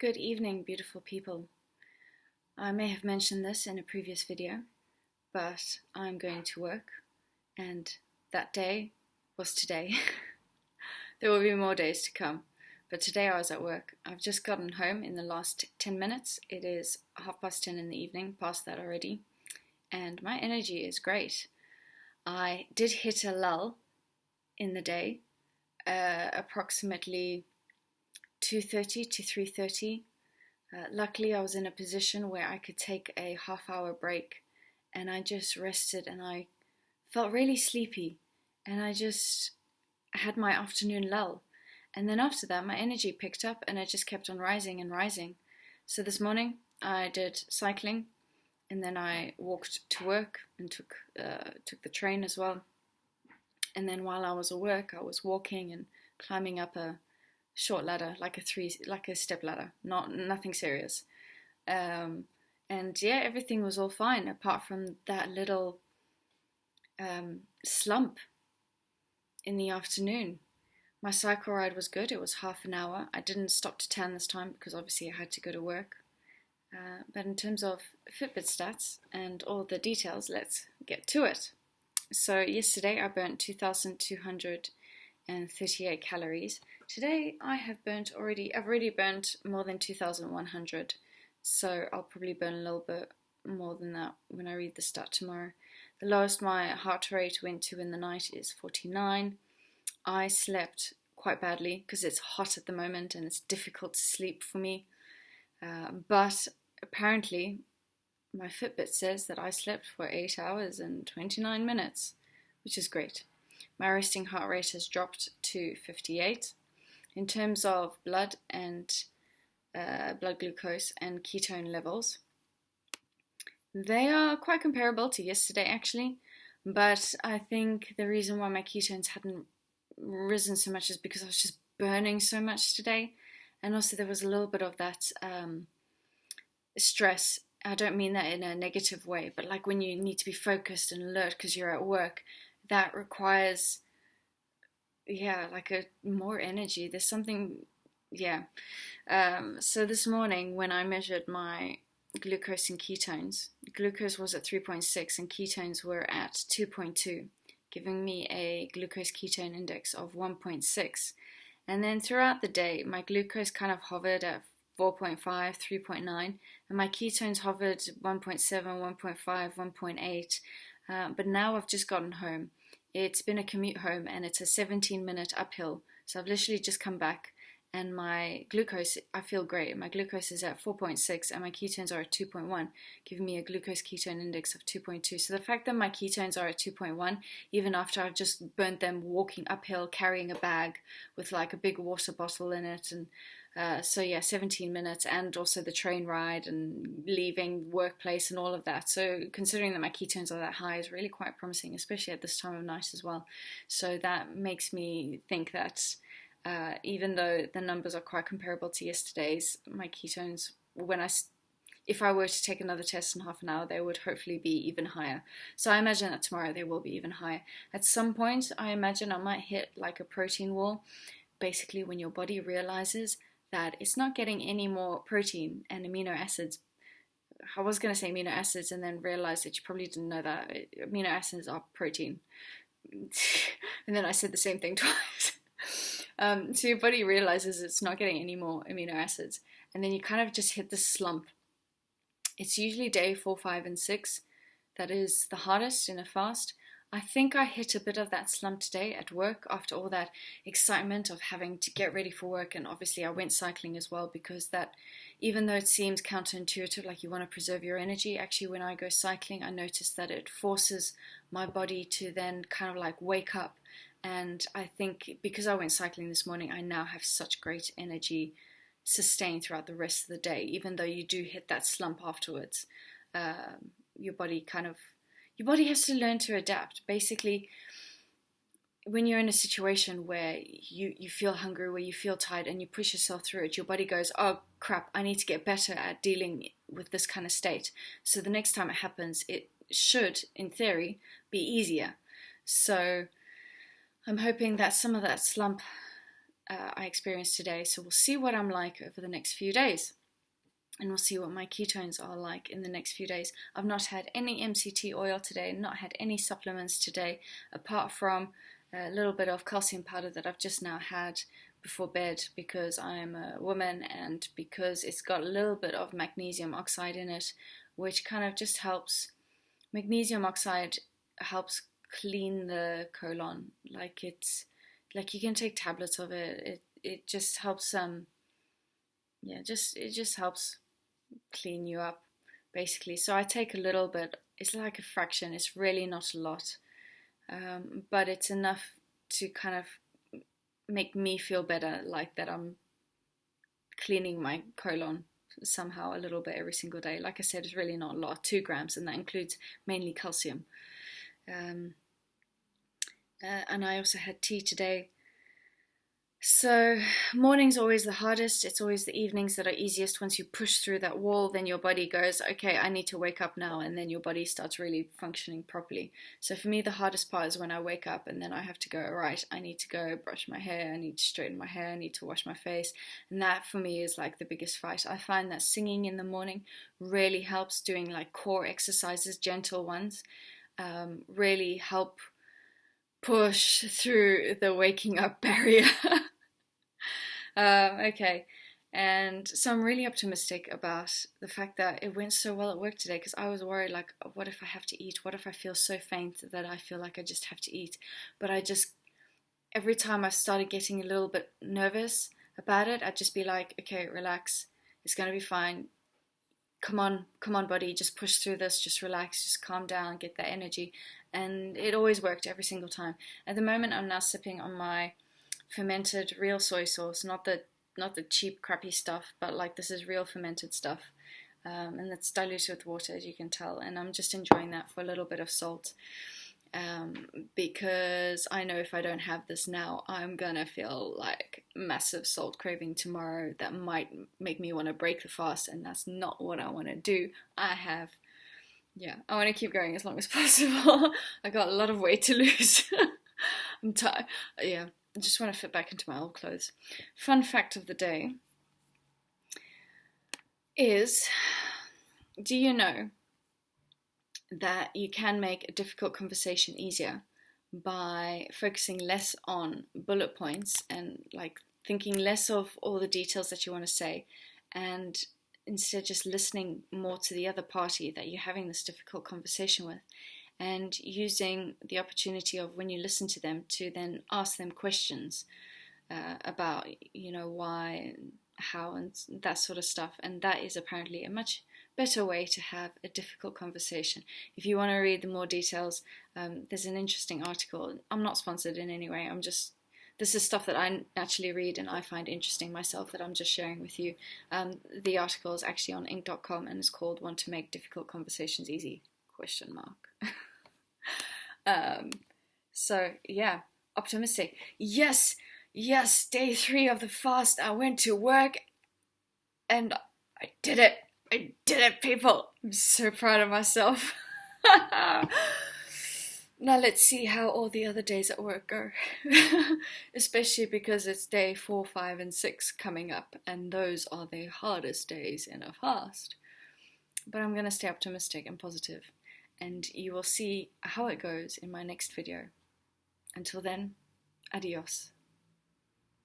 Good evening, beautiful people. I may have mentioned this in a previous video, but I'm going to work, and that day was today. There will be more days to come, but today I was at work. I've just gotten home in the last 10 minutes. It is 10:30 in the evening, past that already, and my energy is great. I did hit a lull in the day, approximately 2:30 to 3:30. Luckily, I was in a position where I could take a half-hour break, and I just rested, and I felt really sleepy, and I just had my afternoon lull. And then after that, my energy picked up, and it just kept on rising and rising. So this morning, I did cycling, and then I walked to work and took the train as well. And then while I was at work, I was walking and climbing up a short ladder, like a step ladder, nothing serious. And yeah, everything was all fine apart from that little slump in the afternoon. My cycle ride was good. It was half an hour. I didn't stop to tan this time because obviously I had to go to work. But in terms of Fitbit stats and all the details, let's get to it. So yesterday I burnt 2,238 calories. Today I've already burnt more than 2,100, so I'll probably burn a little bit more than that when I read the stat tomorrow. The lowest my heart rate went to in the night is 49. I slept quite badly because it's hot at the moment and it's difficult to sleep for me, but apparently my Fitbit says that I slept for 8 hours and 29 minutes, which is great. My resting heart rate has dropped to 58. In terms of blood glucose and ketone levels, they are quite comparable to yesterday actually, but I think the reason why my ketones hadn't risen so much is because I was just burning so much today, and also there was a little bit of that stress. I don't mean that in a negative way, but like when you need to be focused and alert because you're at work, that requires like more energy. There's something, so this morning when I measured my glucose and ketones, glucose was at 3.6 and ketones were at 2.2, giving me a glucose ketone index of 1.6. And then throughout the day, my glucose kind of hovered at 4.5, 3.9, and my ketones hovered 1.7, 1.5, 1.8. But now I've just gotten home. It's been a commute home and it's a 17-minute uphill. So I've literally just come back and my glucose, I feel great. My glucose is at 4.6 and my ketones are at 2.1, giving me a glucose ketone index of 2.2. So the fact that my ketones are at 2.1, even after I've just burnt them walking uphill, carrying a bag with like a big water bottle in it, and 17 minutes, and also the train ride and leaving workplace and all of that. So considering that my ketones are that high is really quite promising, especially at this time of night as well. So that makes me think that even though the numbers are quite comparable to yesterday's, my ketones, if I were to take another test in half an hour, they would hopefully be even higher. So I imagine that tomorrow they will be even higher. At some point, I imagine I might hit like a protein wall, basically when your body realizes that it's not getting any more protein and amino acids. I was going to say amino acids and then realized that you probably didn't know that amino acids are protein. And then I said the same thing twice. So your body realizes it's not getting any more amino acids, and then you kind of just hit this slump. It's usually day 4, 5, and 6 that is the hardest in a fast. I think I hit a bit of that slump today at work after all that excitement of having to get ready for work, and obviously I went cycling as well because that, even though it seems counterintuitive, like you want to preserve your energy, actually when I go cycling I notice that it forces my body to then kind of like wake up. And I think because I went cycling this morning, I now have such great energy sustained throughout the rest of the day, even though you do hit that slump afterwards. Your body has to learn to adapt. Basically, when you're in a situation where you feel hungry, where you feel tired and you push yourself through it, your body goes, oh crap, I need to get better at dealing with this kind of state. So the next time it happens, it should, in theory, be easier. So I'm hoping that some of that slump I experienced today. So we'll see what I'm like over the next few days. And we'll see what my ketones are like in the next few days. I've not had any MCT oil today, not had any supplements today, apart from a little bit of calcium powder that I've just now had before bed, because I'm a woman and because it's got a little bit of magnesium oxide in it, which kind of just helps. Magnesium oxide helps clean the colon. Like you can take tablets of it. It just helps it just helps clean you up, basically. So I take a little bit. It's like a fraction. It's really not a lot, but it's enough to kind of make me feel better, like that I'm cleaning my colon somehow a little bit every single day. Like I said, it's really not a lot, 2 grams, and that includes mainly calcium. And I also had tea today. So morning's always the hardest. It's always the evenings that are easiest. Once you push through that wall, then your body goes, okay, I need to wake up now, and then your body starts really functioning properly. So for me, the hardest part is when I wake up and then I have to go, right, I need to go brush my hair, I need to straighten my hair, I need to wash my face. And that for me is like the biggest fight. I find that singing in the morning really helps. Doing like core exercises, gentle ones, really help push through the waking up barrier. Okay, and so I'm really optimistic about the fact that it went so well at work today, because I was worried, like, what if I have to eat? What if I feel so faint that I feel like I just have to eat? But every time I started getting a little bit nervous about it, I'd just be like, okay, relax, it's going to be fine. Come on, buddy, just push through this, just relax, just calm down, get that energy. And it always worked every single time. At the moment, I'm now sipping on my fermented real soy sauce, not the cheap crappy stuff, but like this is real fermented stuff, and it's diluted with water, as you can tell, and I'm just enjoying that for a little bit of salt, because I know if I don't have this now, I'm gonna feel like massive salt craving tomorrow that might make me want to break the fast, and that's not what I want to do. I want to keep going as long as possible. I got a lot of weight to lose. I'm tired. Yeah, I just want to fit back into my old clothes. Fun fact of the day is, do you know that you can make a difficult conversation easier by focusing less on bullet points and like thinking less of all the details that you want to say, and instead just listening more to the other party that you're having this difficult conversation with, and using the opportunity of when you listen to them to then ask them questions about, why and how and that sort of stuff. And that is apparently a much better way to have a difficult conversation. If you want to read the more details, there's an interesting article. I'm not sponsored in any way. This is stuff that I actually read and I find interesting myself that I'm just sharing with you. The article is actually on Inc.com and it's called "Want to Make Difficult Conversations Easy?" ? So yeah, optimistic. Yes, day 3 of the fast. I went to work and I did it, people. I'm so proud of myself. Now let's see how all the other days at work go. Especially because it's day 4, 5, and 6 coming up, and those are the hardest days in a fast. But I'm going to stay optimistic and positive, and you will see how it goes in my next video. Until then, adios.